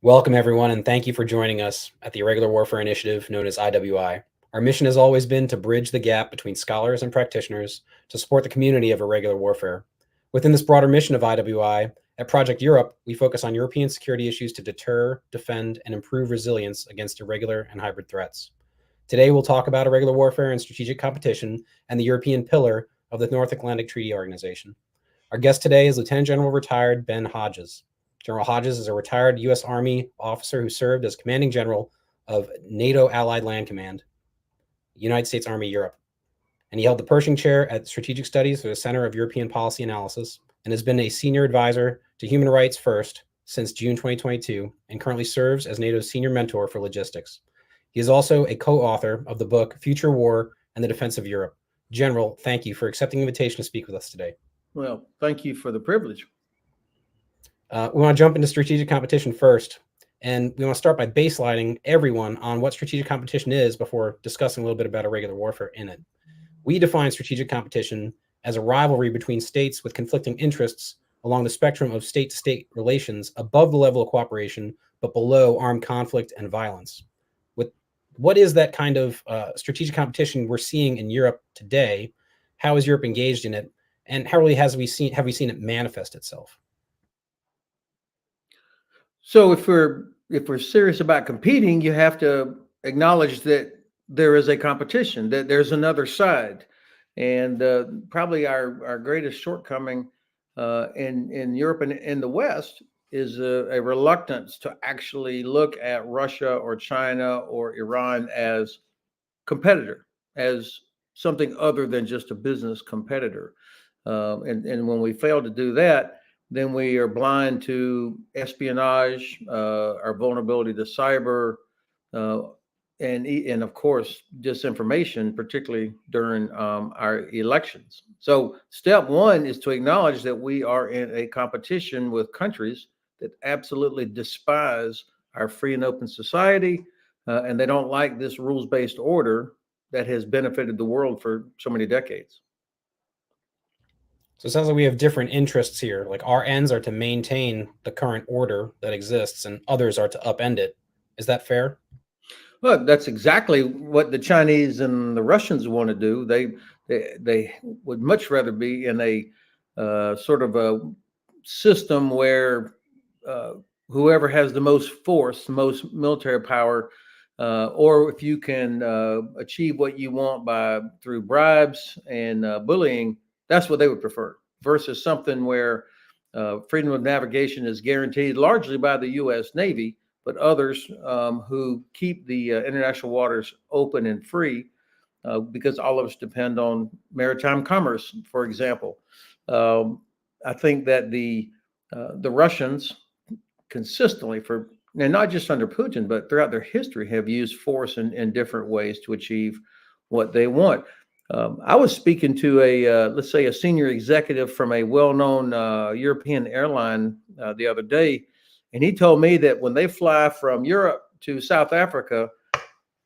Welcome, everyone, and thank you for joining us at the Irregular Warfare Initiative, known as IWI. Our mission has always been to bridge the gap between scholars and practitioners to support the community of irregular warfare. Within this broader mission of IWI, at Project Europe, we focus on European security issues to deter, defend, and improve resilience against irregular and hybrid threats. Today, we'll talk about irregular warfare and strategic competition and the European pillar of the North Atlantic Treaty Organization. Our guest today is Lieutenant General retired Ben Hodges. General Hodges is a retired U.S. Army officer who served as commanding general of NATO Allied Land Command, United States Army Europe. And he held the Pershing Chair at Strategic Studies for the Center of European Policy Analysis and has been a senior advisor to Human Rights First since June 2022 and currently serves as NATO's senior mentor for logistics. He is also a co-author of the book Future War and the Defense of Europe. General, thank you for accepting the invitation to speak with us today. Well, thank you for the privilege. We want to jump into strategic competition first, and we want to start by baselining everyone on what strategic competition is before discussing a little bit about irregular warfare in it. We define strategic competition as a rivalry between states with conflicting interests along the spectrum of state-to-state relations above the level of cooperation, but below armed conflict and violence. What is that kind of strategic competition we're seeing in Europe today? How is Europe engaged in it? And how really have we seen it manifest itself? So if we're serious about competing, you have to acknowledge that there is a competition, that there's another side. And probably our greatest shortcoming in Europe and in the West is a reluctance to actually look at Russia or China or Iran as competitor, as something other than just a business competitor. And when we fail to do that, then we are blind to espionage, our vulnerability to cyber, and of course, disinformation, particularly during our elections. So step one is to acknowledge that we are in a competition with countries that absolutely despise our free and open society, and they don't like this rules-based order that has benefited the world for so many decades. So it sounds like we have different interests here. Like our ends are to maintain the current order that exists and others are to upend it. Is that fair? Well, that's exactly what the Chinese and the Russians want to do. They would much rather be in a sort of a system where whoever has the most force, the most military power, or if you can achieve what you want through bribes and bullying, that's what they would prefer, versus something where freedom of navigation is guaranteed largely by the U.S. Navy, but others who keep the international waters open and free, because all of us depend on maritime commerce, for example. I think that the Russians consistently, and not just under Putin, but throughout their history, have used force in different ways to achieve what they want. I was speaking to let's say, a senior executive from a well-known European airline the other day, and he told me that when they fly from Europe to South Africa,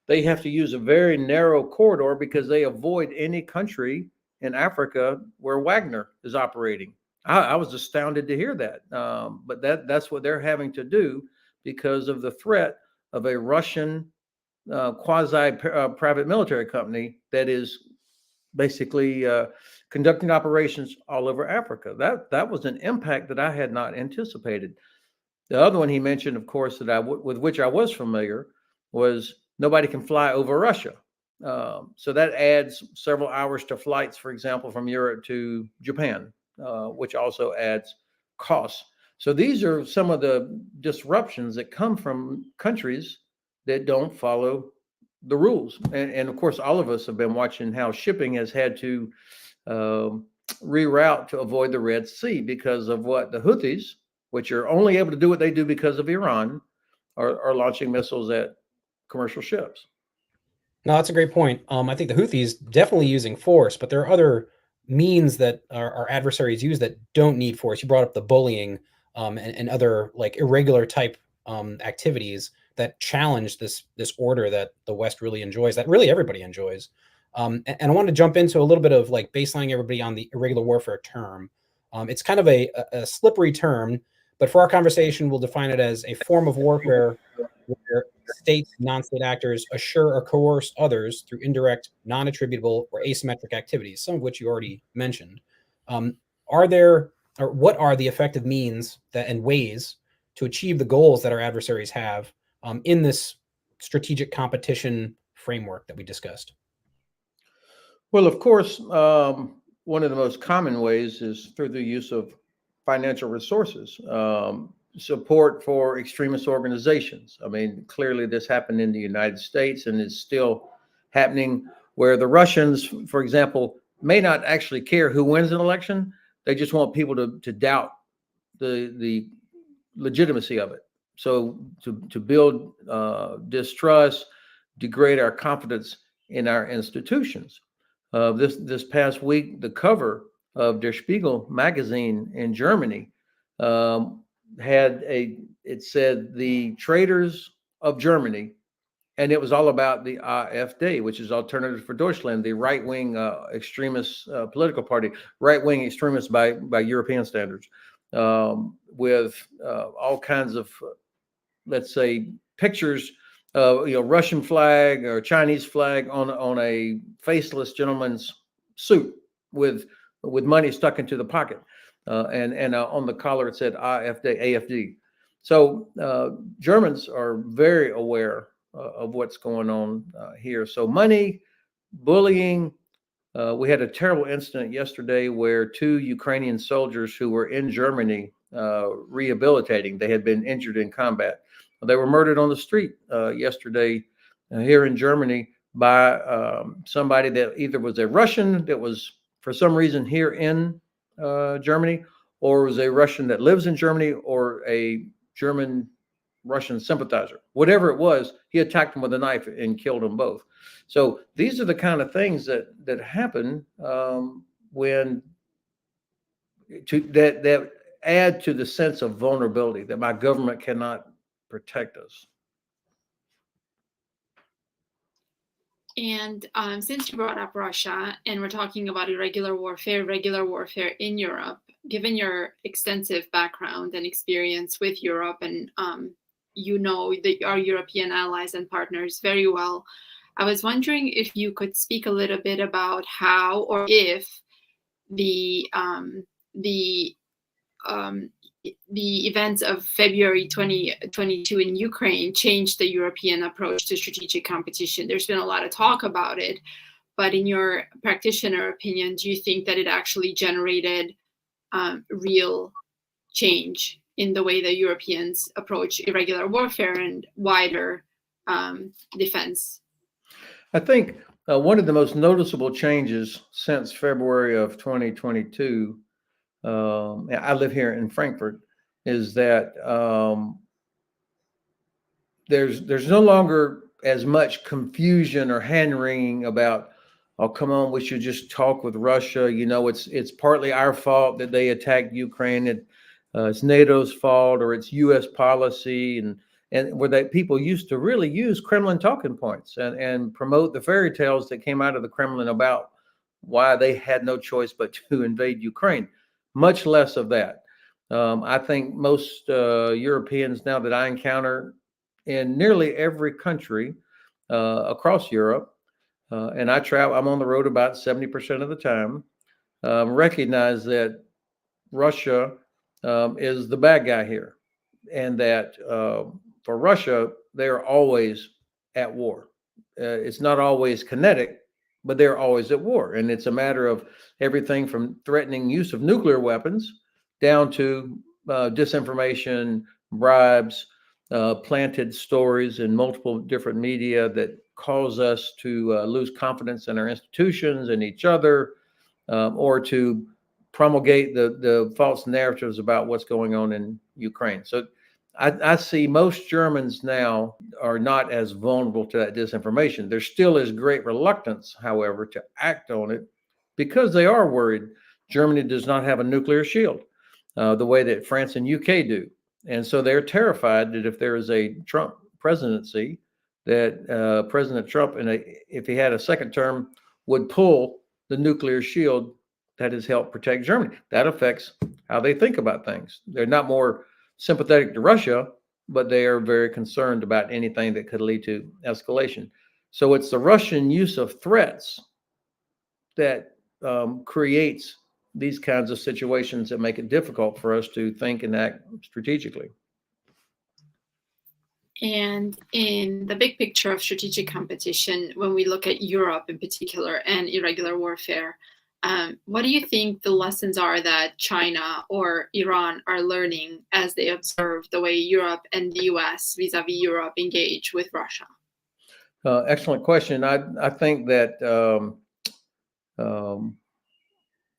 they have to use a very narrow corridor because they avoid any country in Africa where Wagner is operating. I was astounded to hear that, but that's what they're having to do because of the threat of a Russian quasi-private military company that is basically conducting operations all over Africa. That was an impact that I had not anticipated. The other one he mentioned, of course, with which I was familiar, was nobody can fly over Russia. So that adds several hours to flights, for example, from Europe to Japan, which also adds costs. So these are some of the disruptions that come from countries that don't follow the rules. And of course, all of us have been watching how shipping has had to reroute to avoid the Red Sea because of what the Houthis, which are only able to do what they do because of Iran, are launching missiles at commercial ships. No, that's a great point. I think the Houthis definitely using force, but there are other means that our adversaries use that don't need force. You brought up the bullying and other like irregular type activities that challenge this order that the West really enjoys, that really everybody enjoys. And I want to jump into a little bit of like baselining everybody on the irregular warfare term. It's kind of a slippery term, But for our conversation, we'll define it as a form of warfare where states, non-state actors assure or coerce others through indirect, non-attributable, or asymmetric activities, some of which you already mentioned. What are the effective means and ways to achieve the goals that our adversaries have in this strategic competition framework that we discussed? Well, of course, one of the most common ways is through the use of financial resources, support for extremist organizations. I mean, clearly this happened in the United States and is still happening, where the Russians, for example, may not actually care who wins an election. They just want people to doubt the legitimacy of it. So to build distrust, degrade our confidence in our institutions. This past week, the cover of Der Spiegel magazine in Germany it said the traitors of Germany, and it was all about the AfD, which is Alternative for Deutschland, the right-wing extremist political party, right-wing extremists by European standards, with all kinds of, let's say, pictures, Russian flag or Chinese flag on a faceless gentleman's suit with money stuck into the pocket, and on the collar it said AfD. So Germans are very aware of what's going on here. So money, bullying. We had a terrible incident yesterday where 2 Ukrainian soldiers who were in Germany rehabilitating, they had been injured in combat. They were murdered on the street yesterday here in Germany by somebody that either was a Russian that was for some reason here in Germany, or was a Russian that lives in Germany, or a German Russian sympathizer. Whatever it was, he attacked them with a knife and killed them both. So these are the kind of things that happen when that add to the sense of vulnerability that my government cannot protect us. And since you brought up Russia and we're talking about irregular warfare in Europe, given your extensive background and experience with Europe, and our European allies and partners very well, I was wondering if you could speak a little bit about how or if the events of February 2022 in Ukraine changed the European approach to strategic competition. There's been a lot of talk about it, but in your practitioner opinion, do you think that it actually generated real change in the way the Europeans approach irregular warfare and wider defense? I think one of the most noticeable changes since February of 2022, I live here in Frankfurt, is that there's no longer as much confusion or hand-wringing about, oh, come on, we should just talk with Russia. It's partly our fault that they attacked Ukraine. It's NATO's fault, or it's U.S. policy, and where that people used to really use Kremlin talking points and promote the fairy tales that came out of the Kremlin about why they had no choice but to invade Ukraine. Much less of that. I think most Europeans now that I encounter in nearly every country across Europe, and I'm on the road about 70% of the time, recognize that Russia is the bad guy here, and that for Russia, they're always at war. It's not always kinetic, but they're always at war. And it's a matter of everything from threatening use of nuclear weapons down to disinformation, bribes, planted stories in multiple different media that cause us to lose confidence in our institutions and each other, or to promulgate the false narratives about what's going on in Ukraine. So I see most Germans now are not as vulnerable to that disinformation. There still is great reluctance, however, to act on it because they are worried Germany does not have a nuclear shield the way that France and UK do. And so they're terrified that if there is a Trump presidency, that President Trump, if he had a second term, would pull the nuclear shield that has helped protect Germany. That affects how they think about things. They're not more sympathetic to Russia, but they are very concerned about anything that could lead to escalation. So it's the Russian use of threats that creates these kinds of situations that make it difficult for us to think and act strategically. And in the big picture of strategic competition, when we look at Europe in particular and irregular warfare, what do you think the lessons are that China or Iran are learning as they observe the way Europe and the US vis-a-vis Europe engage with Russia? Excellent question. I think that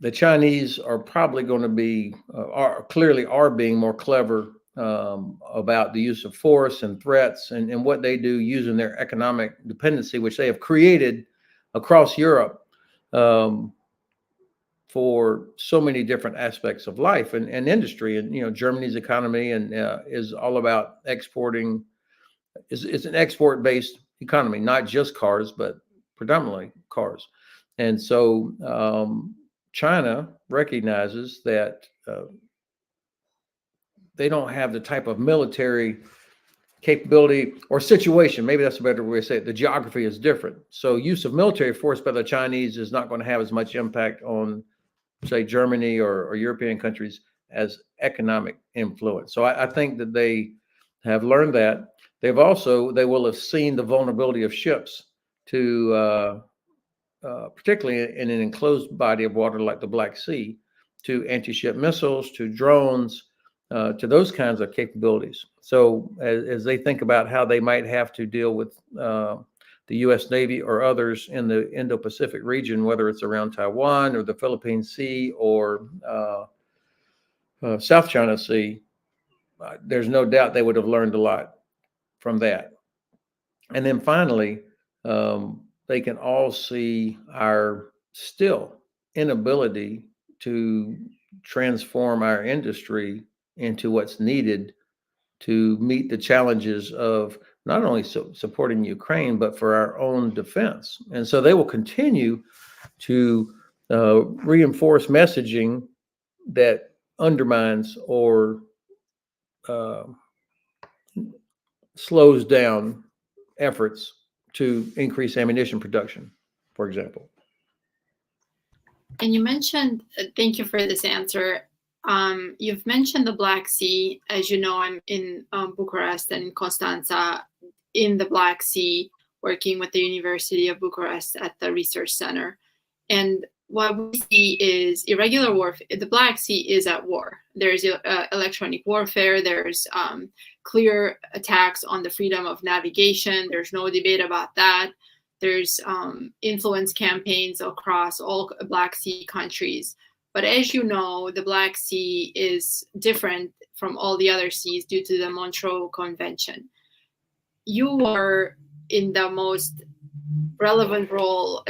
the Chinese are probably going to be, clearly are being more clever about the use of force and threats and what they do using their economic dependency, which they have created across Europe for so many different aspects of life and industry. And, Germany's economy is all about exporting. It's an export-based economy, not just cars, but predominantly cars. And so China recognizes that they don't have the type of military capability or situation. Maybe that's a better way to say it. The geography is different. So use of military force by the Chinese is not going to have as much impact on, say, Germany or European countries as economic influence. So I think that they have learned that. They will have seen the vulnerability of ships to, particularly in an enclosed body of water like the Black Sea, to anti-ship missiles, to drones, to those kinds of capabilities. So as they think about how they might have to deal with the U.S. Navy or others in the Indo-Pacific region, whether it's around Taiwan or the Philippine Sea or South China Sea, there's no doubt they would have learned a lot from that. And then finally, they can all see our still inability to transform our industry into what's needed to meet the challenges of not only supporting Ukraine, but for our own defense. And so they will continue to reinforce messaging that undermines or slows down efforts to increase ammunition production, for example. And you mentioned, thank you for this answer. You've mentioned the Black Sea. As you know, I'm in Bucharest and in Constanța in the Black Sea, working with the University of Bucharest at the research center. And what we see is irregular warfare. The Black Sea is at war. There's electronic warfare. There's clear attacks on the freedom of navigation. There's no debate about that. There's influence campaigns across all Black Sea countries. But as you know, the Black Sea is different from all the other seas due to the Montreux Convention. You were in the most relevant role,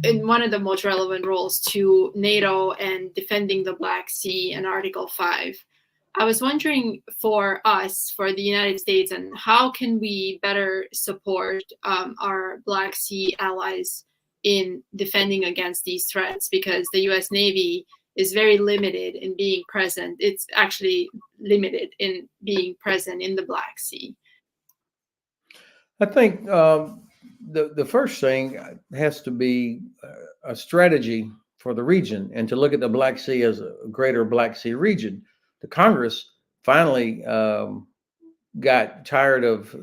in one of the most relevant roles to NATO and defending the Black Sea and Article 5. I was wondering for us, for the United States, and how can we better support our Black Sea allies in defending against these threats, because the US Navy is very limited in being present. It's actually limited in being present in the Black Sea. I think the first thing has to be a strategy for the region and to look at the Black Sea as a greater Black Sea region. The Congress finally got tired of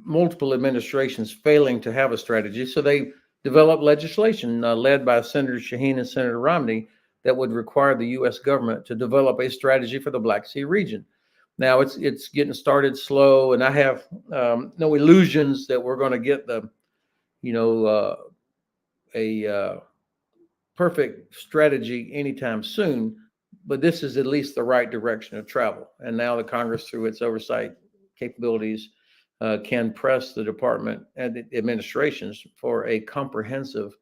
multiple administrations failing to have a strategy. So they developed legislation led by Senator Shaheen and Senator Romney that would require the U.S. government to develop a strategy for the Black Sea region. Now it's getting started slow, and I have no illusions that we're going to get the, a perfect strategy anytime soon. But this is at least the right direction of travel. And now the Congress, through its oversight capabilities, can press the department and the administrations for a comprehensive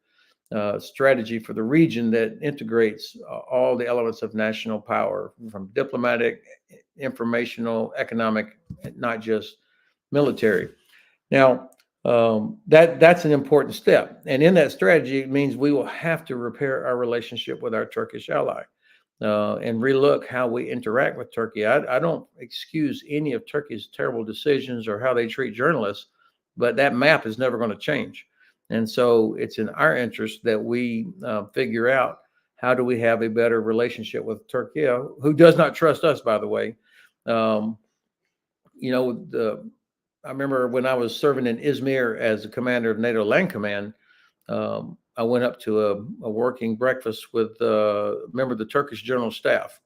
strategy for the region that integrates all the elements of national power, from diplomatic, informational, economic, not just military. Now, that's an important step. And in that strategy, it means we will have to repair our relationship with our Turkish ally. and relook how we interact with Turkey. I don't excuse any of Turkey's terrible decisions or how they treat journalists, but that map is never going to change. And so it's in our interest that we figure out how do we have a better relationship with Turkey, who does not trust us, by the way. You know, I remember when I was serving in Izmir as a commander of NATO Land Command, I went up to a working breakfast with a member of the Turkish General Staff,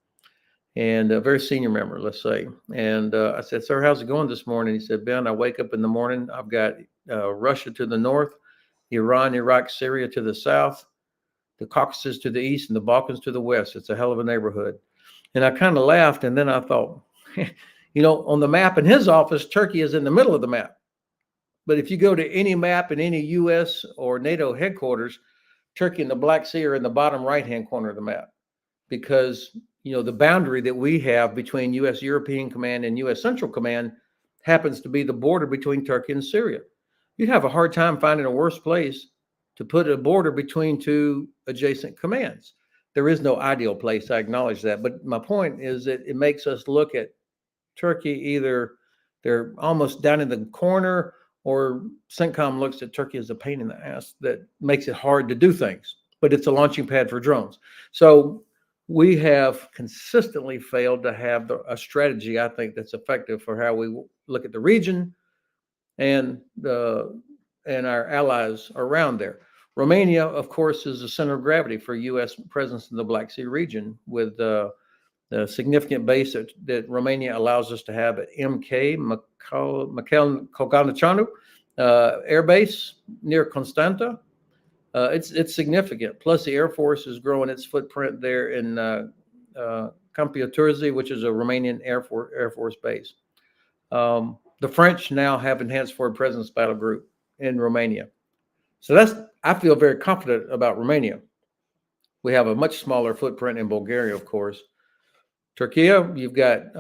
and a very senior member, let's say. And I said, "Sir, how's it going this morning?" He said, "Ben, I wake up in the morning, I've got Russia to the north, Iran, Iraq, Syria to the south, the Caucasus to the east, and the Balkans to the west. It's a hell of a neighborhood." And I kind of laughed, and then I thought, you know, on the map in his office, Turkey is in the middle of the map. But if you go to any map in any U.S. or NATO headquarters, Turkey and the Black Sea are in the bottom right-hand corner of the map, because, you know, the boundary that we have between U.S. European Command and U.S. Central Command happens to be the border between Turkey and Syria. You'd have a hard time finding a worse place to put a border between two adjacent commands. There is no ideal place, I acknowledge that. But my point is that it makes us look at Turkey, either they're almost down in the corner, or CENTCOM looks at Turkey as a pain in the ass that makes it hard to do things, but it's a launching pad for drones. So we have consistently failed to have a strategy, I think, that's effective for how we look at the region and our allies around there. Romania, of course, is the center of gravity for U.S. presence in the Black Sea region, with the significant base that Romania allows us to have at MK, Michael Koganachanu Air Base near Constanta. It's significant. Plus, the Air Force is growing its footprint there in Câmpia Turzii, which is a Romanian Air Force base. The French now have Enhanced Forward Presence Battle Group in Romania. So I feel very confident about Romania. We have a much smaller footprint in Bulgaria, of course. Turkey, you've got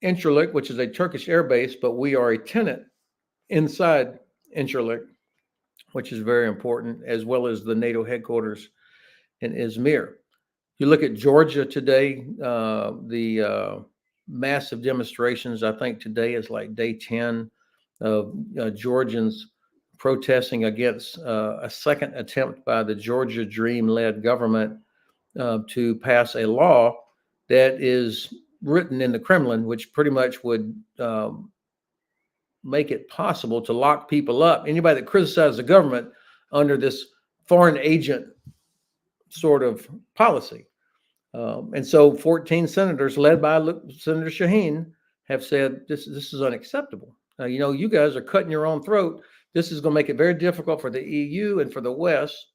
Incirlik, which is a Turkish air base, but we are a tenant inside Incirlik, which is very important, as well as the NATO headquarters in Izmir. You look at Georgia today, the massive demonstrations. I think today is like day 10 of Georgians protesting against a second attempt by the Georgia Dream-led government to pass a law that is written in the Kremlin, which pretty much would make it possible to lock people up, anybody that criticizes the government, under this foreign agent sort of policy. And so 14 senators led by Senator Shaheen have said this is unacceptable. You know, you guys are cutting your own throat. This is going to make it very difficult for the EU and for the West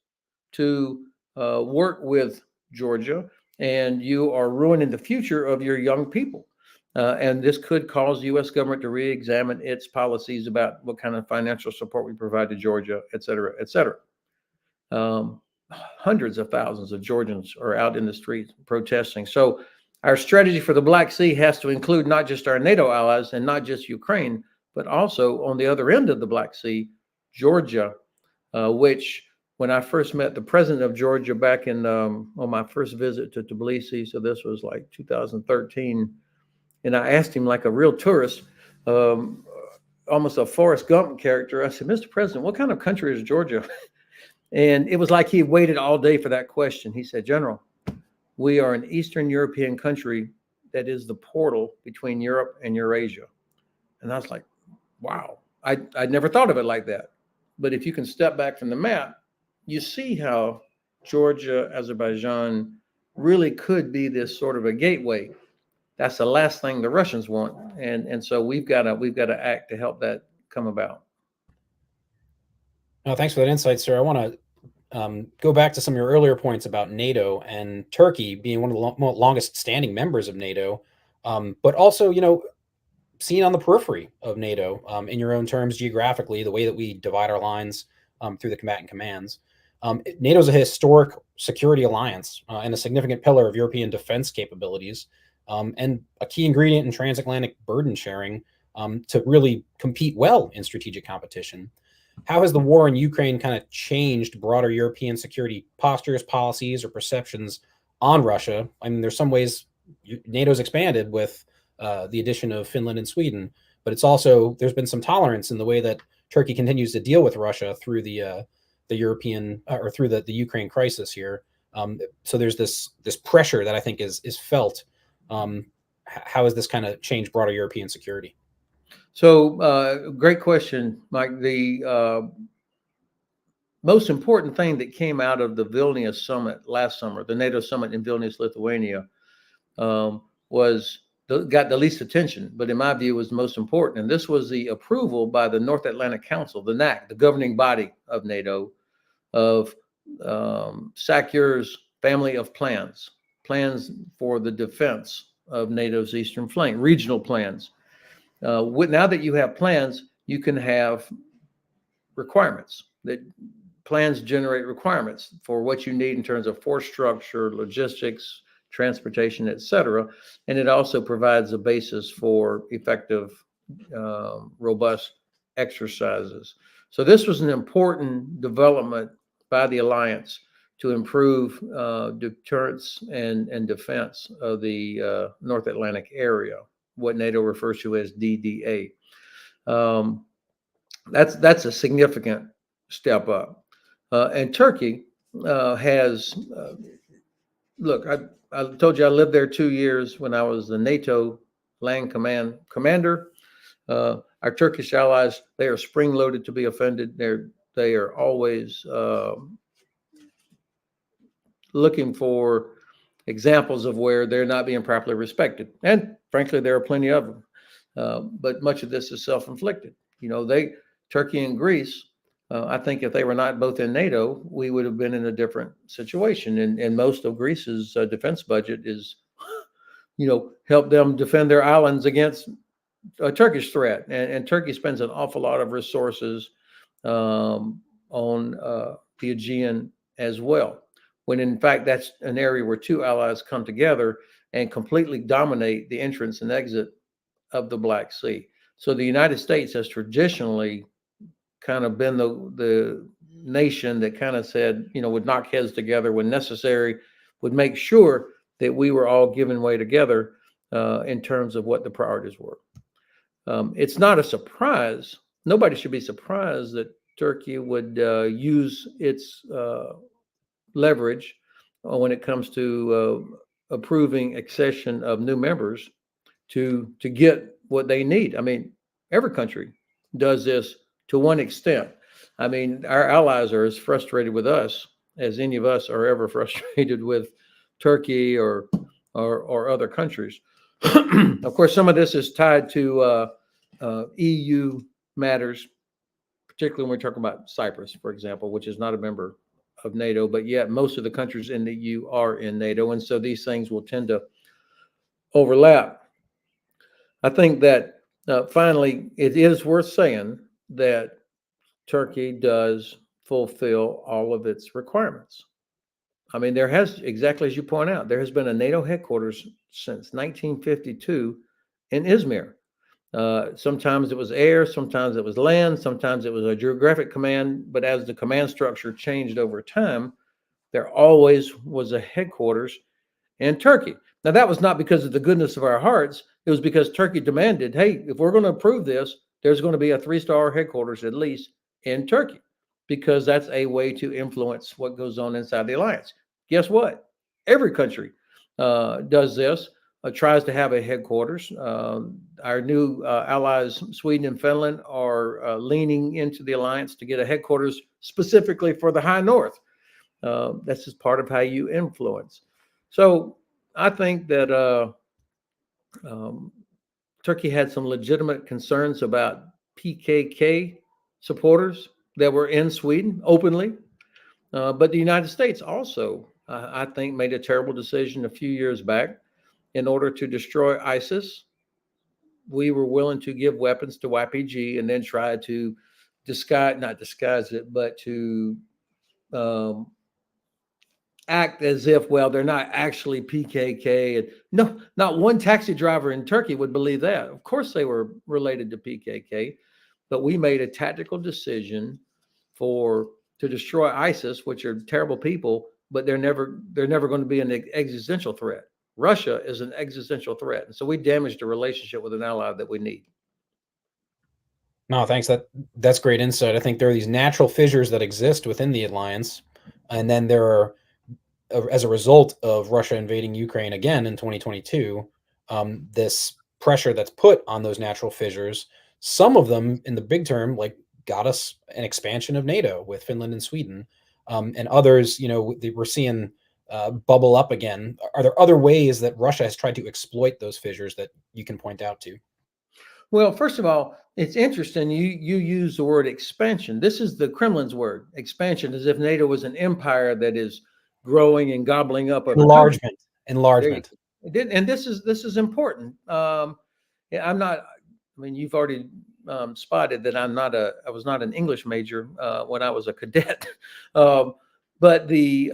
to work with Georgia, and you are ruining the future of your young people. And this could cause the U.S. government to re-examine its policies about what kind of financial support we provide to Georgia, et cetera, et cetera. Hundreds of thousands of Georgians are out in the streets protesting. So our strategy for the Black Sea has to include not just our NATO allies and not just Ukraine, but also on the other end of the Black Sea, Georgia, which when I first met the president of Georgia back in on my first visit to Tbilisi, so this was like 2013, and I asked him like a real tourist, almost a Forrest Gump character. I said, "Mr. President, what kind of country is Georgia?" And it was like he waited all day for that question. He said, "General, we are an Eastern European country that is the portal between Europe and Eurasia." And I was like, wow, I'd never thought of it like that. But if you can step back from the map, you see how Georgia, Azerbaijan really could be this sort of a gateway. That's the last thing the Russians want. And so we've got to act to help that come about. No, thanks for that insight, sir. I want to go back to some of your earlier points about NATO and Turkey being one of the longest standing members of NATO, but also, you know, seen on the periphery of NATO, in your own terms, geographically, the way that we divide our lines through the combatant commands. NATO is a historic security alliance and a significant pillar of European defense capabilities, and a key ingredient in transatlantic burden sharing to really compete well in strategic competition. How has the war in Ukraine kind of changed broader European security postures, policies, or perceptions on Russia. I mean, there's some ways NATO's expanded with the addition of Finland and Sweden, but it's also, there's been some tolerance in the way that Turkey continues to deal with Russia through the European or through the Ukraine crisis here. So there's this pressure that I think is felt. How has this kind of changed broader European security? So great question, Mike. The most important thing that came out of the Vilnius summit last summer, the NATO summit in Vilnius, Lithuania, was got the least attention, but in my view was the most important. And this was the approval by the North Atlantic Council, the NAC, the governing body of NATO, of SACEUR's family of plans for the defense of NATO's eastern flank, regional plans. Now that you have plans, you can have requirements. That plans generate requirements for what you need in terms of force structure, logistics, transportation, etc. And it also provides a basis for effective, robust exercises. So this was an important development by the alliance to improve deterrence and defense of the North Atlantic area, what NATO refers to as DDA. That's a significant step up. And Turkey has, look, I told you I lived there 2 years when I was the NATO Land Command commander. Our Turkish allies, they are spring-loaded to be offended. They are always looking for examples of where they're not being properly respected. And frankly, there are plenty of them. But much of this is self-inflicted. You know, Turkey and Greece, I think if they were not both in NATO, we would have been in a different situation. And most of Greece's defense budget is, you know, help them defend their islands against a Turkish threat. And Turkey spends an awful lot of resources on the Aegean as well, when in fact that's an area where two allies come together and completely dominate the entrance and exit of the Black Sea. So the United States has traditionally kind of been the nation that kind of said, you know, would knock heads together when necessary, would make sure that we were all giving way together in terms of what the priorities were. It's not a surprise. Nobody should be surprised that Turkey would use its leverage when it comes to approving accession of new members to get what they need. I mean, every country does this to one extent. I mean, our allies are as frustrated with us as any of us are ever frustrated with Turkey or other countries. Of course, some of this is tied to EU matters, particularly when we're talking about Cyprus, for example, which is not a member of NATO, but yet most of the countries in the EU are in NATO. And so these things will tend to overlap. I think that finally, it is worth saying that Turkey does fulfill all of its requirements. I mean, there has, exactly as you point out, there has been a NATO headquarters since 1952 in Izmir. Sometimes it was air, sometimes it was land, sometimes it was a geographic command. But as the command structure changed over time, there always was a headquarters in Turkey. Now, that was not because of the goodness of our hearts. It was because Turkey demanded, hey, if we're going to approve this, there's going to be a 3-star headquarters at least in Turkey, because that's a way to influence what goes on inside the alliance. Guess what? Every country does this, tries to have a headquarters. Our new allies, Sweden and Finland, are leaning into the alliance to get a headquarters specifically for the High North. That's just part of how you influence. So I think that Turkey had some legitimate concerns about PKK supporters that were in Sweden openly. But the United States also, I think, made a terrible decision a few years back. In order to destroy ISIS, we were willing to give weapons to YPG and then try to not disguise it, but to act as if, well, they're not actually PKK. And no, not one taxi driver in Turkey would believe that. Of course, they were related to PKK, but we made a tactical decision to destroy ISIS, which are terrible people, but they're never going to be an existential threat. Russia is an existential threat, and so we damaged a relationship with an ally that we need. No, thanks. That's great insight. I think there are these natural fissures that exist within the alliance, and then there are, as a result of Russia invading Ukraine again in 2022, this pressure that's put on those natural fissures. Some of them, in the big term, like got us an expansion of NATO with Finland and Sweden, and others, we're seeing bubble up again. Are there other ways that Russia has tried to exploit those fissures that you can point out to? Well, first of all, it's interesting you use the word expansion. This is the Kremlin's word, expansion, as if NATO was an empire that is growing and gobbling up other countries. Enlargement. And this is important. I'm not. I mean, you've already spotted that I was not an English major when I was a cadet, but the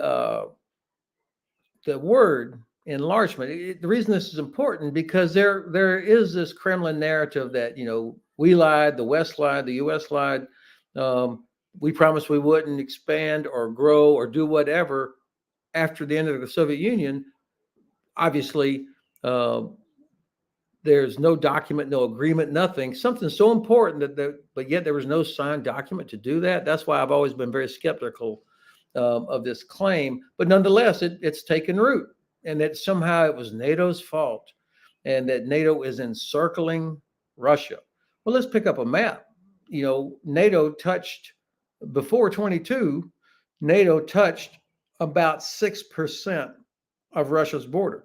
word enlargement. The reason this is important because there is this Kremlin narrative that we lied, the West lied, the U.S. lied. We promised we wouldn't expand or grow or do whatever after the end of the Soviet Union. Obviously, there's no document, no agreement, nothing. Something so important but yet there was no signed document to do that. That's why I've always been very skeptical of this claim. But nonetheless, it's taken root, and that somehow it was NATO's fault, and that NATO is encircling Russia. Well, let's pick up a map. NATO touched before 22. NATO touched about 6% of Russia's border.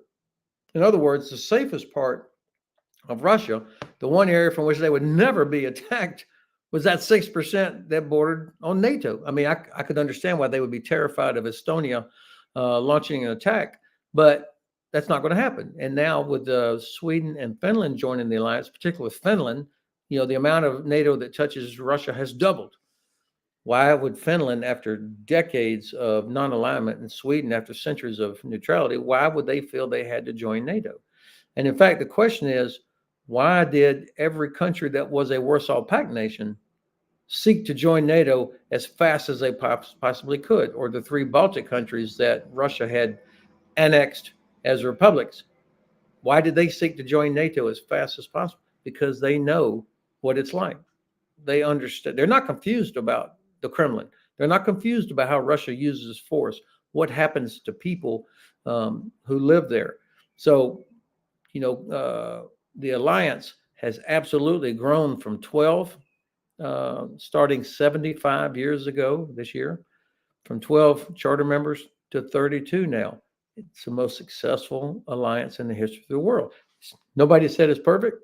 In other words, the safest part of Russia, the one area from which they would never be attacked, was that 6% that bordered on NATO. I mean, I could understand why they would be terrified of Estonia launching an attack, but that's not going to happen. And now with Sweden and Finland joining the alliance, particularly with Finland, the amount of NATO that touches Russia has doubled. Why would Finland, after decades of non-alignment, and Sweden, after centuries of neutrality, why would they feel they had to join NATO? And in fact, the question is, why did every country that was a Warsaw Pact nation seek to join NATO as fast as they possibly could? Or the 3 Baltic countries that Russia had annexed as republics, why did they seek to join NATO as fast as possible? Because they know what it's like. They understand. They're not confused about the Kremlin. They're not confused about how Russia uses force, what happens to people who live there. So, the alliance has absolutely grown from 12, starting 75 years ago this year, from 12 charter members to 32 now. It's the most successful alliance in the history of the world. Nobody said it's perfect.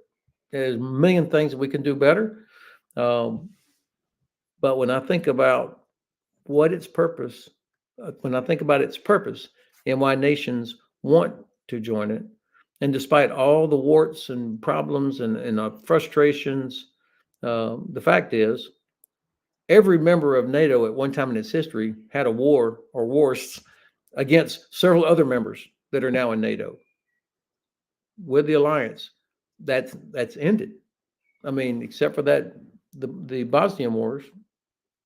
There's a million things that we can do better. But when I think about its purpose and why nations want to join it, and despite all the warts and problems and frustrations, the fact is, every member of NATO at one time in its history had a war or wars against several other members that are now in NATO. With the alliance, that's ended. I mean, except for that, the Bosnian wars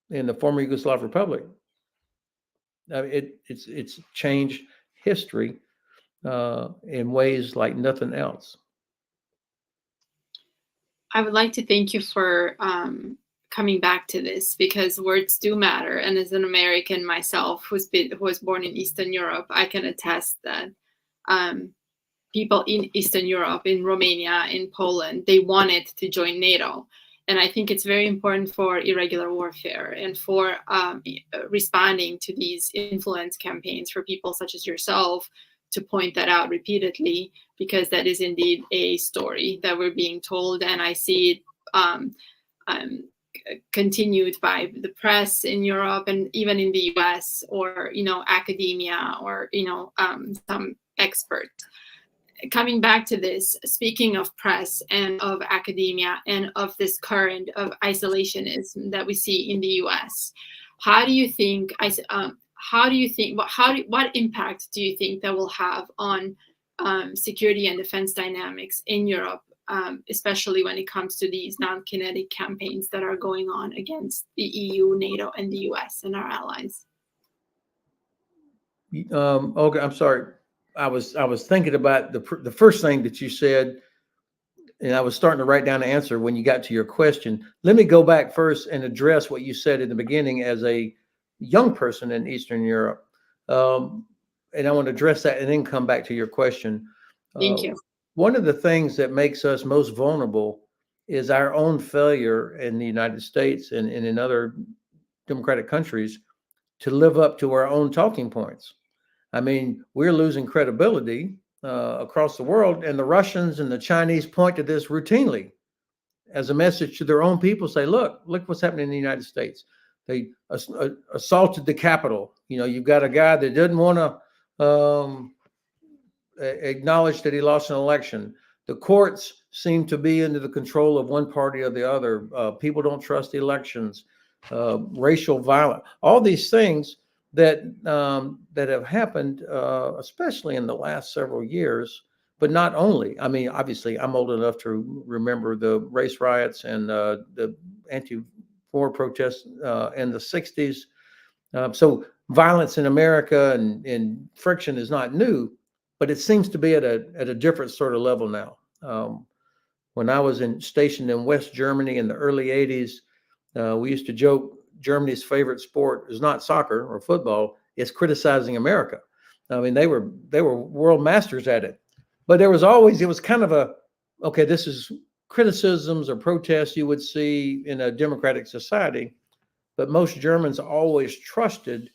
in the former Yugoslav Republic. I mean, it's changed history in ways like nothing else. I would like to thank you for coming back to this, because words do matter. And as an American myself, who was born in Eastern Europe, I can attest that people in Eastern Europe, in Romania, in Poland, they wanted to join NATO. And I think it's very important for irregular warfare and for responding to these influence campaigns for people such as yourself to point that out repeatedly, because that is indeed a story that we're being told. And I see it continued by the press in Europe and even in the US, or, academia, or, some experts. Coming back to this, speaking of press and of academia and of this current of isolationism that we see in the US, what impact do you think that will have on security and defense dynamics in Europe, especially when it comes to these non-kinetic campaigns that are going on against the EU, NATO, and the US and our allies? Okay, I'm sorry. I was thinking about the first thing that you said, and I was starting to write down the answer when you got to your question. Let me go back first and address what you said in the beginning as a young person in Eastern Europe. And I want to address that and then come back to your question. Thank you. One of the things that makes us most vulnerable is our own failure in the United States and in other democratic countries to live up to our own talking points. I mean, we're losing credibility across the world, and the Russians and the Chinese point to this routinely as a message to their own people. Say, look what's happening in the United States. They assaulted the Capitol. You know, you've got a guy that didn't want to acknowledge that he lost an election. The courts seem to be under the control of one party or the other. People don't trust the elections. Racial violence, all these things that have happened, especially in the last several years, but not only. I mean, obviously, I'm old enough to remember the race riots and the anti-war protests in the 60s. So violence in America and friction is not new, but it seems to be at a different sort of level now. When I was stationed in West Germany in the early 80s, we used to joke Germany's favorite sport is not soccer or football, it's criticizing America. I mean, they were world masters at it. But it was kind of okay, this is criticisms or protests you would see in a democratic society. But most Germans always trusted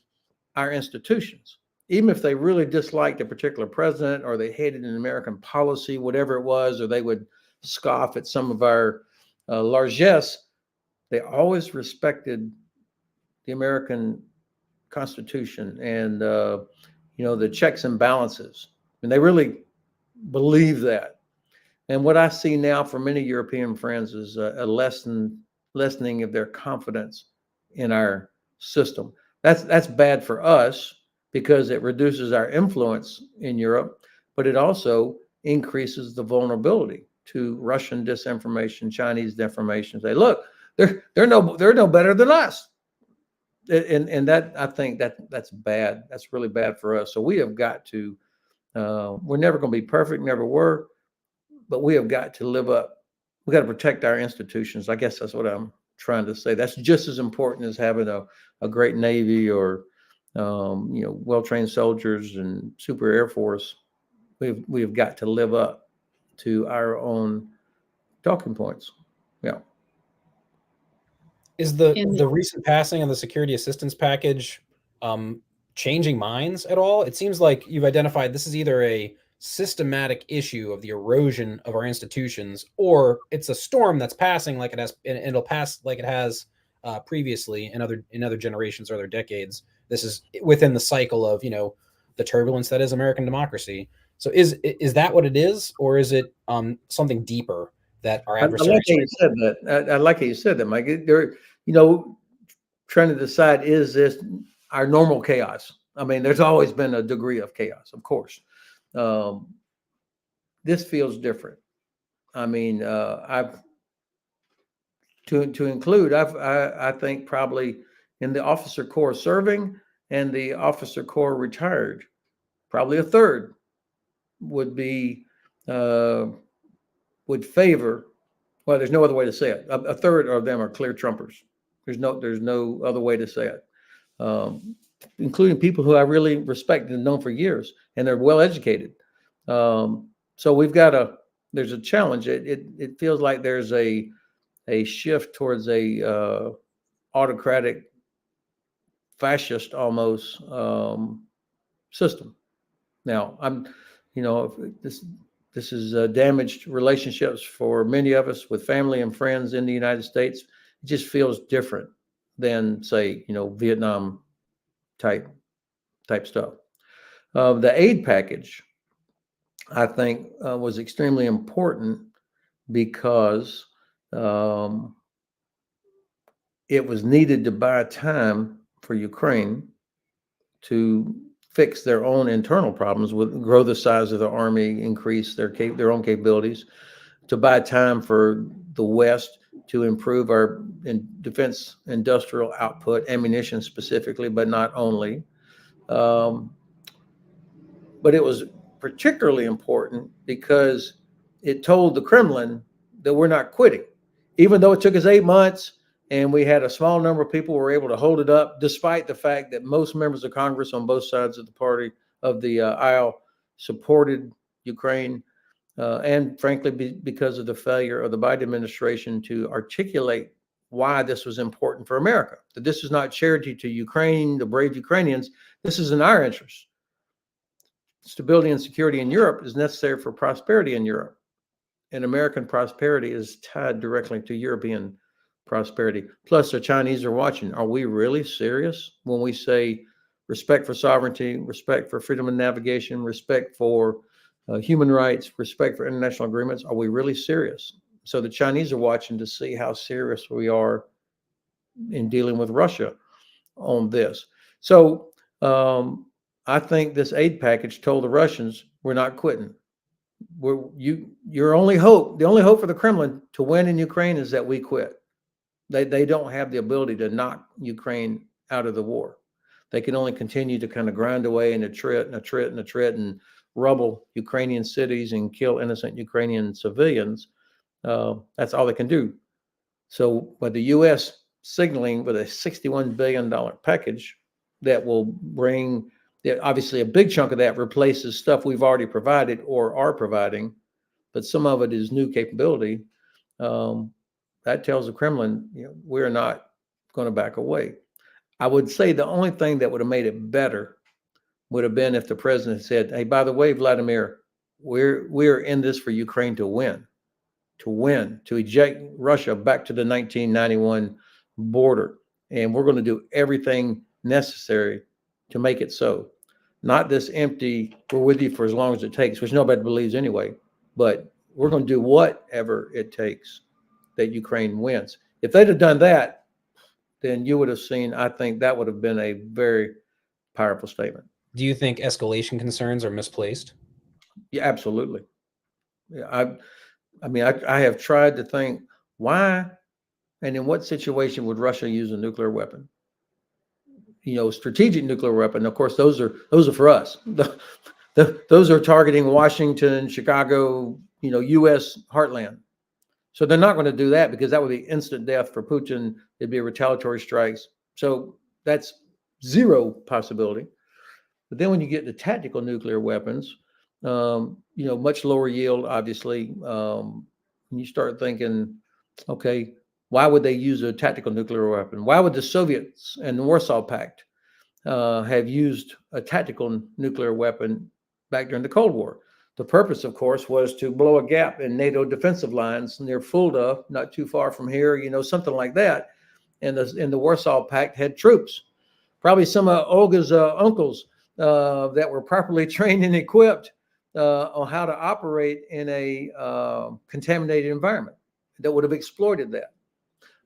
our institutions, even if they really disliked a particular president or they hated an American policy, whatever it was, or they would scoff at some of our largesse. They always respected the American Constitution and the checks and balances, and they really believe that. And what I see now for many European friends is a lessening of their confidence in our system. That's bad for us because it reduces our influence in Europe, but it also increases the vulnerability to Russian disinformation, Chinese disinformation. Say, look, they're no better than us, and that, I think that's bad. That's really bad for us. So we have got to. We're never going to be perfect, never were, but we have got to live up. We got to protect our institutions. I guess that's what I'm trying to say. That's just as important as having a great Navy or well-trained soldiers and super Air Force. We have got to live up to our own talking points. Yeah. Is the recent passing of the security assistance package changing minds at all? It seems like you've identified this is either a systematic issue of the erosion of our institutions, or it's a storm that's passing like it has, and it'll pass like it has previously in other generations or other decades. This is within the cycle of the turbulence that is American democracy. So is that what it is, or is it something deeper that our adversaries? I like how you said that. I like how you said that, Mike. They're trying to decide, is this our normal chaos? I mean, there's always been a degree of chaos, of course. This feels different. I mean, I think probably in the officer corps serving and the officer corps retired, probably a third would favor. Well, there's no other way to say it. A third of them are clear Trumpers. There's no other way to say it, including people who I really respect and known for years, and they're well educated. So there's a challenge. It feels like there's a shift towards a autocratic, fascist almost system. Now, this has damaged relationships for many of us with family and friends in the United States. It just feels different than, say, Vietnam type stuff. The aid package, I think, was extremely important because it was needed to buy time for Ukraine to fix their own internal problems, grow the size of the army, increase their own capabilities, to buy time for the West to improve our defense industrial output, ammunition specifically, but not only. But it was particularly important because it told the Kremlin that we're not quitting. Even though it took us 8 months and we had a small number of people who were able to hold it up, despite the fact that most members of Congress on both sides of the party of the aisle supported Ukraine, and frankly, because of the failure of the Biden administration to articulate why this was important for America, that this is not charity to Ukraine, the brave Ukrainians. This is in our interest. Stability and security in Europe is necessary for prosperity in Europe. And American prosperity is tied directly to European prosperity. Plus, the Chinese are watching. Are we really serious when we say respect for sovereignty, respect for freedom of navigation, respect for human rights, respect for international agreements? Are we really serious? So the Chinese are watching to see how serious we are in dealing with Russia on this. So I think this aid package told the Russians, we're not quitting. Your only hope, the only hope for the Kremlin to win in Ukraine is that we quit. They don't have the ability to knock Ukraine out of the war. They can only continue to kind of grind away and attrit and rubble Ukrainian cities and kill innocent Ukrainian civilians. That's all they can do. So, but the U.S. signaling with a $61 billion package that will bring, obviously a big chunk of that replaces stuff we've already provided or are providing, but some of it is new capability. That tells the Kremlin, we're not going to back away. I would say the only thing that would have made it better would have been if the president said, hey, by the way, Vladimir, we're in this for Ukraine to win, to eject Russia back to the 1991 border. And we're going to do everything necessary to make it so. Not this empty, we're with you for as long as it takes, which nobody believes anyway, but we're going to do whatever it takes that Ukraine wins. If they'd have done that, then you would have seen, I think that would have been a very powerful statement. Do you think escalation concerns are misplaced? Yeah, absolutely. Yeah, I mean, I have tried to think why and in what situation would Russia use a nuclear weapon? Strategic nuclear weapon. Of course, those are for us. Those are targeting Washington, Chicago, U.S. heartland. So they're not going to do that because that would be instant death for Putin. It'd be retaliatory strikes. So that's zero possibility. But then when you get to tactical nuclear weapons, much lower yield, obviously, you start thinking, okay, why would they use a tactical nuclear weapon? Why would the Soviets and the Warsaw Pact have used a tactical nuclear weapon back during the Cold War? The purpose, of course, was to blow a gap in NATO defensive lines near Fulda, not too far from here, something like that. And the Warsaw Pact had troops, probably some of Olga's uncles that were properly trained and equipped on how to operate in a contaminated environment that would have exploited that.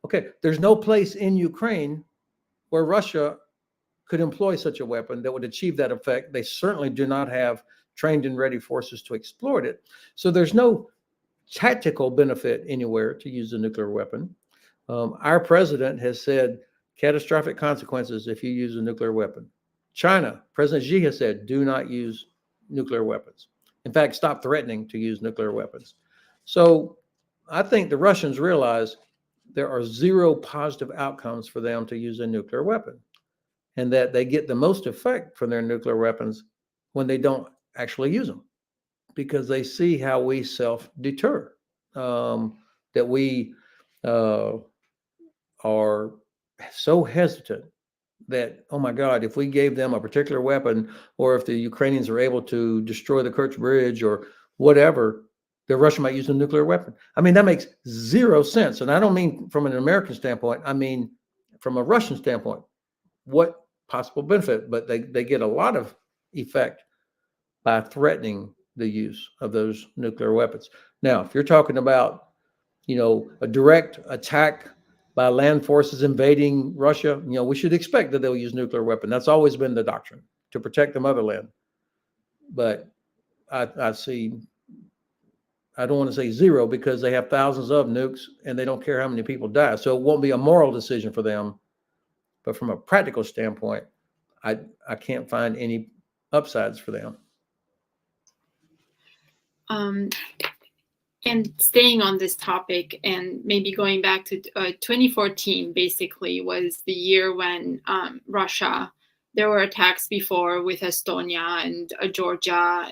Okay, there's no place in Ukraine where Russia could employ such a weapon that would achieve that effect. They certainly do not have trained and ready forces to exploit it. So there's no tactical benefit anywhere to use a nuclear weapon. Our president has said catastrophic consequences if you use a nuclear weapon. China, President Xi has said, do not use nuclear weapons. In fact, stop threatening to use nuclear weapons. So I think the Russians realize there are zero positive outcomes for them to use a nuclear weapon, and that they get the most effect from their nuclear weapons when they don't actually use them, because they see how we self-deter, that we are so hesitant that, oh my God, if we gave them a particular weapon, or if the Ukrainians are able to destroy the Kerch Bridge or whatever, the Russia might use a nuclear weapon. I mean, that makes zero sense. And I don't mean from an American standpoint, I mean from a Russian standpoint. What possible benefit? But they get a lot of effect by threatening the use of those nuclear weapons. Now, if you're talking about, a direct attack by land forces invading Russia, we should expect that they'll use nuclear weapon. That's always been the doctrine, to protect the motherland. But I see, I don't want to say zero, because they have thousands of nukes and they don't care how many people die. So it won't be a moral decision for them. But from a practical standpoint, I can't find any upsides for them. And staying on this topic and maybe going back to 2014, basically was the year when Russia, there were attacks before with Estonia and Georgia,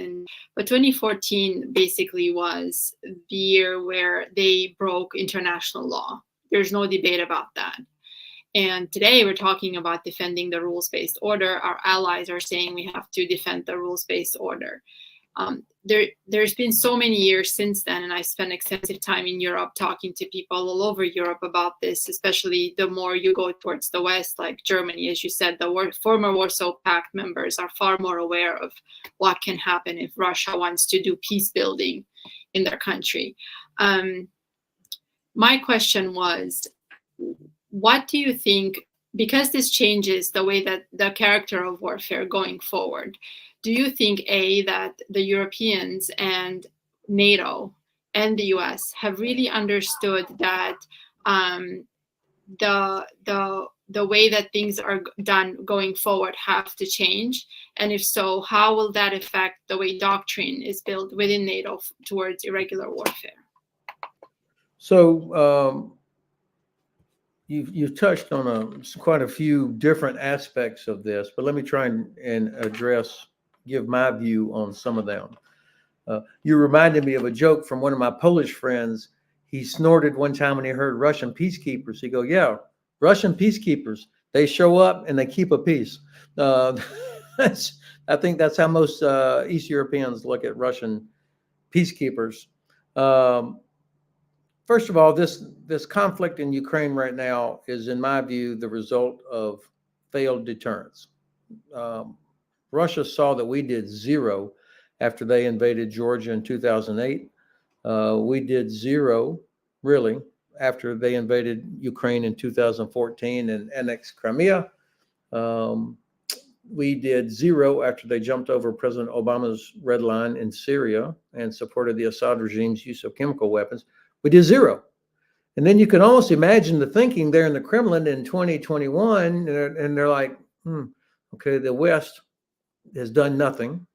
but 2014 basically was the year where they broke international law. There's no debate about that. And today we're talking about defending the rules-based order. Our allies are saying we have to defend the rules-based order. There's been so many years since then, and I spent extensive time in Europe talking to people all over Europe about this, especially the more you go towards the West, like Germany. As you said, the former Warsaw Pact members are far more aware of what can happen if Russia wants to do peace building in their country. My question was, what do you think, because this changes the way that the character of warfare going forward, do you think, A, that the Europeans and NATO and the US have really understood that the way that things are done going forward have to change? And if so, how will that affect the way doctrine is built within NATO towards irregular warfare? So you've touched on quite a few different aspects of this, but let me try and give my view on some of them. You reminded me of a joke from one of my Polish friends. He snorted one time when he heard Russian peacekeepers. He go, yeah, Russian peacekeepers, they show up and they keep a peace. I think that's how most East Europeans look at Russian peacekeepers. First of all, this conflict in Ukraine right now is, in my view, the result of failed deterrence. Russia saw that we did zero after they invaded Georgia in 2008. We did zero, really, after they invaded Ukraine in 2014 and annexed Crimea. We did zero after they jumped over President Obama's red line in Syria and supported the Assad regime's use of chemical weapons. We did zero. And then you can almost imagine the thinking there in the Kremlin in 2021, and they're like, okay, the West has done nothing.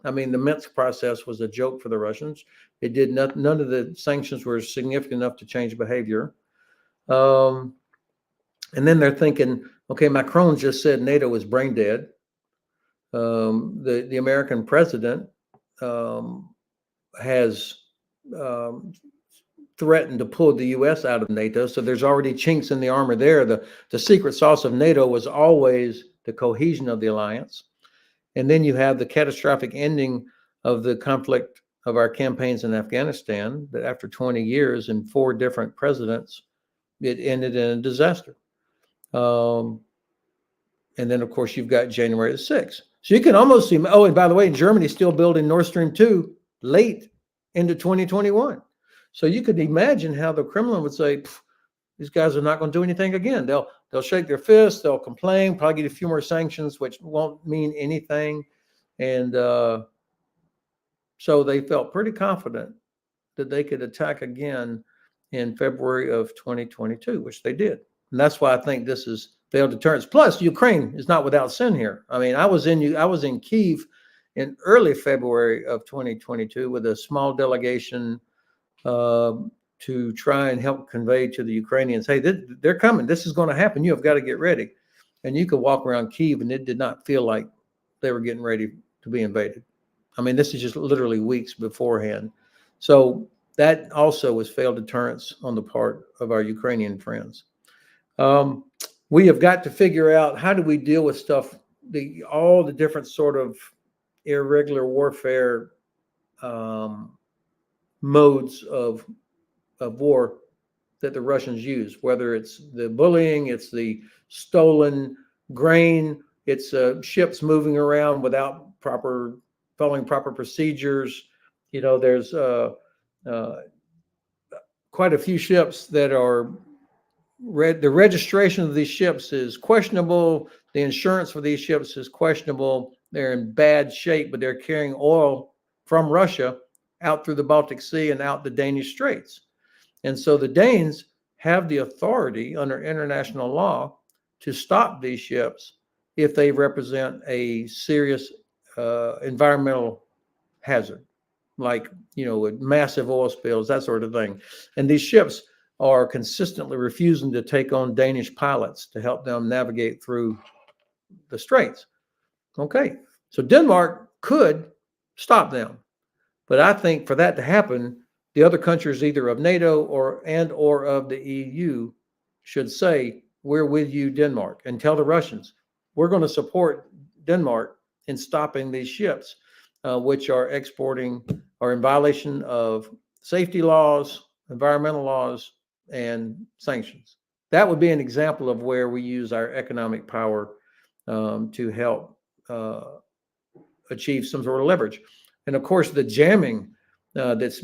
I mean, the Minsk process was a joke for the Russians. It did none of the sanctions were significant enough to change behavior. And then they're thinking, okay, Macron just said NATO is brain dead. The American president has threatened to pull the U.S. out of NATO. So there's already chinks in the armor there. The secret sauce of NATO was always the cohesion of the alliance. And then you have the catastrophic ending of the conflict of our campaigns in Afghanistan, that after 20 years and 4 different presidents, it ended in a disaster. And then, of course, you've got January the 6th. So you can almost see, oh, and by the way, Germany's still building Nord Stream 2 late into 2021. So you could imagine how the Kremlin would say, these guys are not going to do anything again. They'll shake their fists, they'll complain, probably get a few more sanctions, which won't mean anything. And so they felt pretty confident that they could attack again in February of 2022, which they did. And that's why I think this is failed deterrence. Plus, Ukraine is not without sin here. I mean, I was in Kyiv in early February of 2022 with a small delegation to try and help convey to the Ukrainians, hey, they're coming. This is going to happen. You have got to get ready. And you could walk around Kyiv and it did not feel like they were getting ready to be invaded. I mean, this is just literally weeks beforehand. So that also was failed deterrence on the part of our Ukrainian friends. We have got to figure out, how do we deal with stuff, all the different sort of irregular warfare modes of war that the Russians use, whether it's the bullying, it's the stolen grain, it's ships moving around without following proper procedures. You know, there's quite a few ships that are the registration of these ships is questionable. The insurance for these ships is questionable. They're in bad shape, but they're carrying oil from Russia out through the Baltic Sea and out the Danish Straits. And so the Danes have the authority under international law to stop these ships if they represent a serious environmental hazard. like, with massive oil spills, that sort of thing. And these ships are consistently refusing to take on Danish pilots to help them navigate through the straits. Okay, so Denmark could stop them. But I think for that to happen, the other countries, either of NATO or of the EU, should say, we're with you, Denmark, and tell the Russians, we're going to support Denmark in stopping these ships, which are exporting, are in violation of safety laws, environmental laws, and sanctions. That would be an example of where we use our economic power to help achieve some sort of leverage. And of course, the jamming that's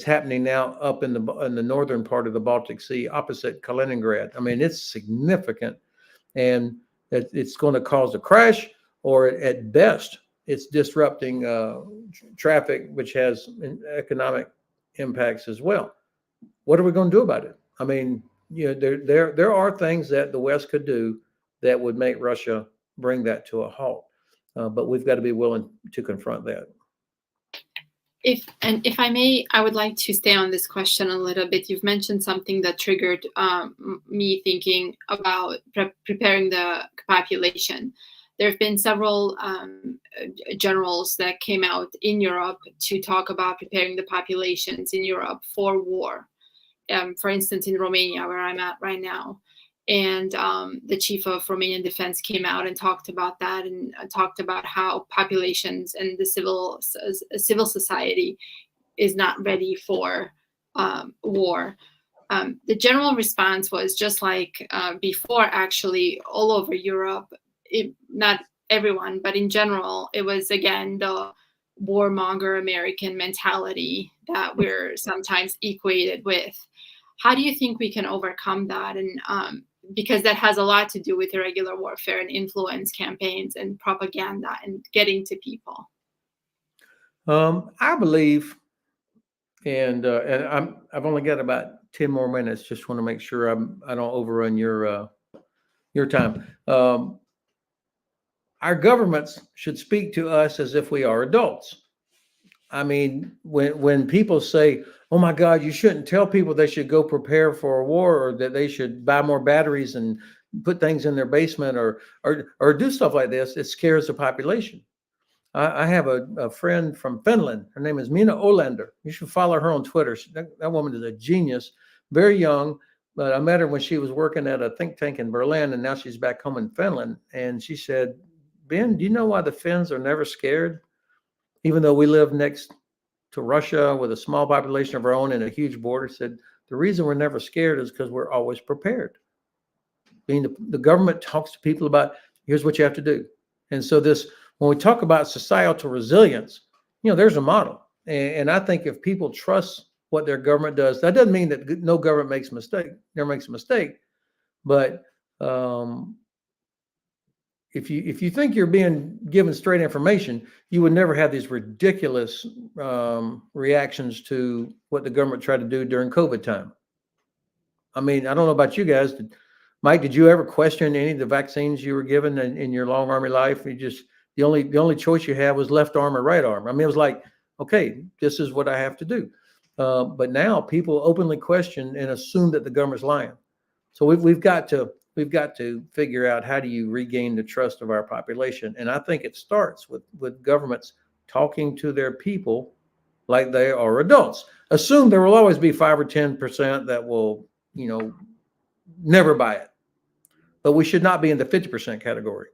happening now up in the northern part of the Baltic Sea, opposite Kaliningrad. I mean, it's significant, and it's going to cause a crash, or at best, it's disrupting traffic, which has economic impacts as well. What are we going to do about it? I mean, there are things that the West could do that would make Russia bring that to a halt. But we've got to be willing to confront that. If I may, I would like to stay on this question a little bit. You've mentioned something that triggered me thinking about preparing the population. There have been several generals that came out in Europe to talk about preparing the populations in Europe for war. For instance, in Romania, where I'm at right now. And the chief of Romanian defense came out and talked about that, and talked about how populations and the civil society is not ready for war. The general response was just like before, actually, all over Europe, not everyone, but in general, it was, again, the warmonger American mentality that we're sometimes equated with. How do you think we can overcome that? And because that has a lot to do with irregular warfare and influence campaigns and propaganda and getting to people. I believe, and I've only got about 10 more minutes. Just want to make sure I don't overrun your time. Our governments should speak to us as if we are adults. I mean, when people say, "Oh my God, you shouldn't tell people they should go prepare for a war, or that they should buy more batteries and put things in their basement, or do stuff like this," it scares the population. I have a friend from Finland. Her name is Mina Olander. You should follow her on Twitter. That woman is a genius, very young. But I met her when she was working at a think tank in Berlin, and now she's back home in Finland. And she said, "Ben, do you know why the Finns are never scared? Even though we live next to Russia with a small population of our own and a huge border." Said, "The reason we're never scared is because we're always prepared." The government talks to people about, here's what you have to do. And so when we talk about societal resilience, there's a model. And I think if people trust what their government does, that doesn't mean that no government never makes a mistake. But if you think you're being given straight information, you would never have these ridiculous reactions to what the government tried to do during COVID time. I mean, I don't know about you guys. Mike, did you ever question any of the vaccines you were given in your long Army life? The only choice you had was left arm or right arm. I mean, it was like, okay, this is what I have to do. But now people openly question and assume that the government's lying. So we've got to figure out, how do you regain the trust of our population? And I think it starts with governments talking to their people like they are adults. Assume there will always be 5 or 10% that will, never buy it. But we should not be in the 50% category.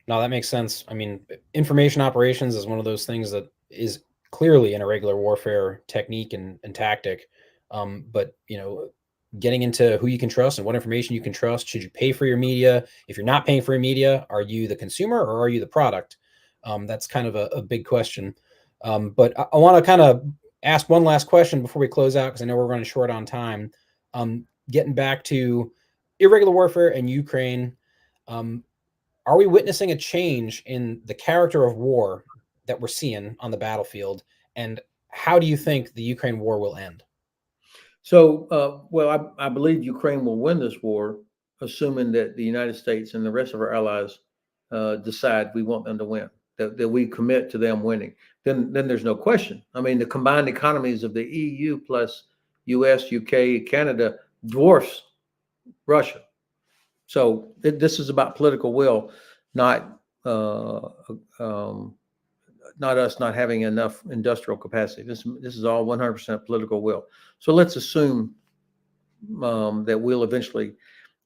No, that makes sense. I mean, information operations is one of those things that is clearly an irregular warfare technique and tactic. But, getting into who you can trust and what information you can trust. Should you pay for your media? If you're not paying for your media, are you the consumer or are you the product? That's kind of a big question. But I want to kind of ask one last question before we close out, because I know we're running short on time. Getting back to irregular warfare and Ukraine, are we witnessing a change in the character of war that we're seeing on the battlefield? And how do you think the Ukraine war will end? So, well, I believe Ukraine will win this war, assuming that the United States and the rest of our allies decide we want them to win, that we commit to them winning, then there's no question. I mean, the combined economies of the EU plus US, UK, Canada dwarfs Russia. So this is about political will, not us not having enough industrial capacity. This is all 100% political will. So let's assume that we'll eventually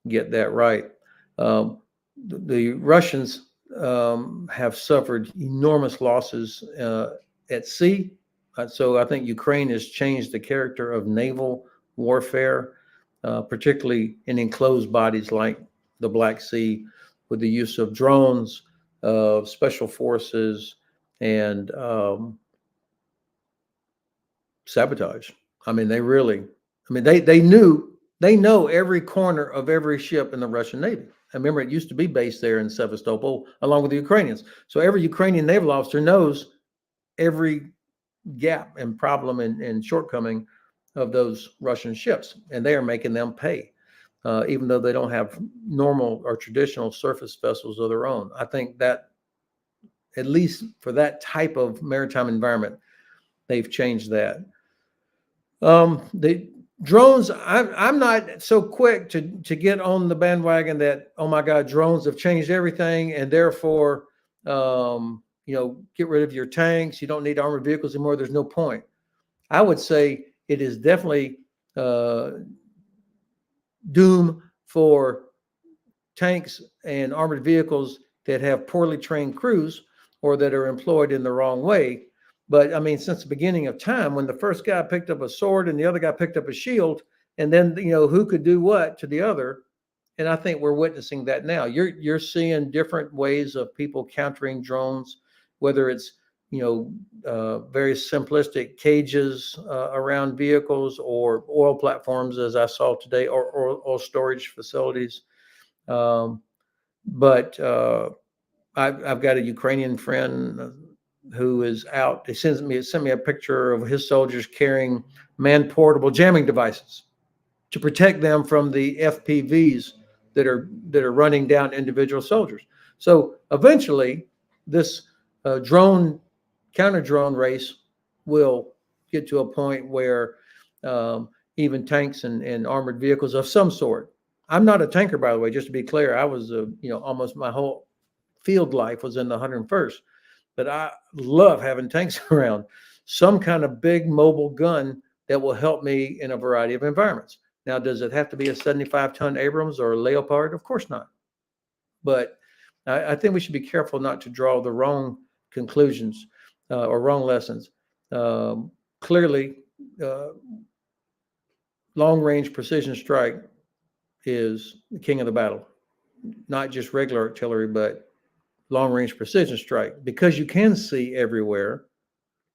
get that right. The Russians have suffered enormous losses at sea. So I think Ukraine has changed the character of naval warfare, particularly in enclosed bodies like the Black Sea, with the use of drones, special forces, and sabotage. I mean, they know every corner of every ship in the Russian Navy. I remember it used to be based there in Sevastopol, along with the Ukrainians. So every Ukrainian naval officer knows every gap and problem and shortcoming of those Russian ships, and they are making them pay, even though they don't have normal or traditional surface vessels of their own. I think that, at least for that type of maritime environment, they've changed that. The drones, I'm not so quick to get on the bandwagon that, oh my God, drones have changed everything, and therefore, get rid of your tanks. You don't need armored vehicles anymore. There's no point. I would say it is definitely doom for tanks and armored vehicles that have poorly trained crews or that are employed in the wrong way. But I mean, since the beginning of time, when the first guy picked up a sword and the other guy picked up a shield, and then, who could do what to the other. And I think we're witnessing that now. You're seeing different ways of people countering drones, whether it's, very simplistic cages around vehicles or oil platforms, as I saw today, or oil storage facilities. But I've got a Ukrainian friend who is out. He sent me a picture of his soldiers carrying man-portable jamming devices to protect them from the FPVs that are running down individual soldiers. So eventually, this counter-drone race will get to a point where even tanks and armored vehicles of some sort. I'm not a tanker, by the way, just to be clear. I was, almost my whole field life was in the 101st. But I love having tanks around, some kind of big mobile gun that will help me in a variety of environments. Now, does it have to be a 75-ton Abrams or a Leopard? Of course not. But I think we should be careful not to draw the wrong conclusions or wrong lessons. Clearly, long-range precision strike is the king of the battle, not just regular artillery, but long-range precision strike, because you can see everywhere.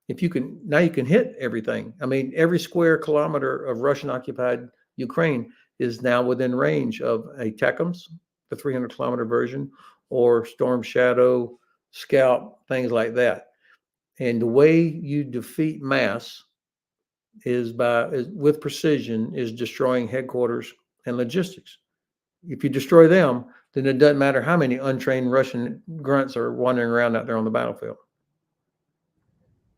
Now you can hit everything. I mean, every square kilometer of Russian-occupied Ukraine is now within range of a ATACMS, the 300-kilometer version, or Storm Shadow, Scout, things like that. And the way you defeat mass is with precision, is destroying headquarters and logistics. If you destroy them, then it doesn't matter how many untrained Russian grunts are wandering around out there on the battlefield.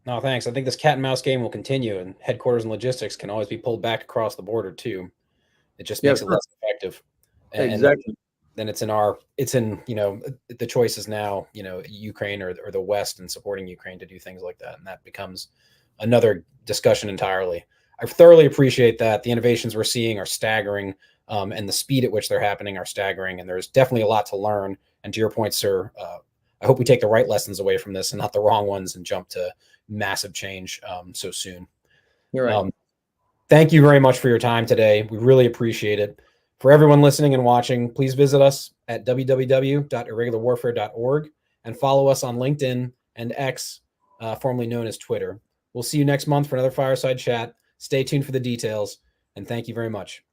No, thanks. I think this cat and mouse game will continue, and headquarters and logistics can always be pulled back across the border too. It just makes it less effective. Exactly. And then it's in the choices now, Ukraine or the West, and supporting Ukraine to do things like that. And that becomes another discussion entirely. I thoroughly appreciate that. The innovations we're seeing are staggering. And the speed at which they're happening are staggering, and there's definitely a lot to learn. And to your point, sir, I hope we take the right lessons away from this and not the wrong ones, and jump to massive change so soon. You're right. Thank you very much for your time today. We really appreciate it. For everyone listening and watching, please visit us at www.irregularwarfare.org and follow us on LinkedIn and X, formerly known as Twitter. We'll see you next month for another Fireside Chat. Stay tuned for the details, and thank you very much.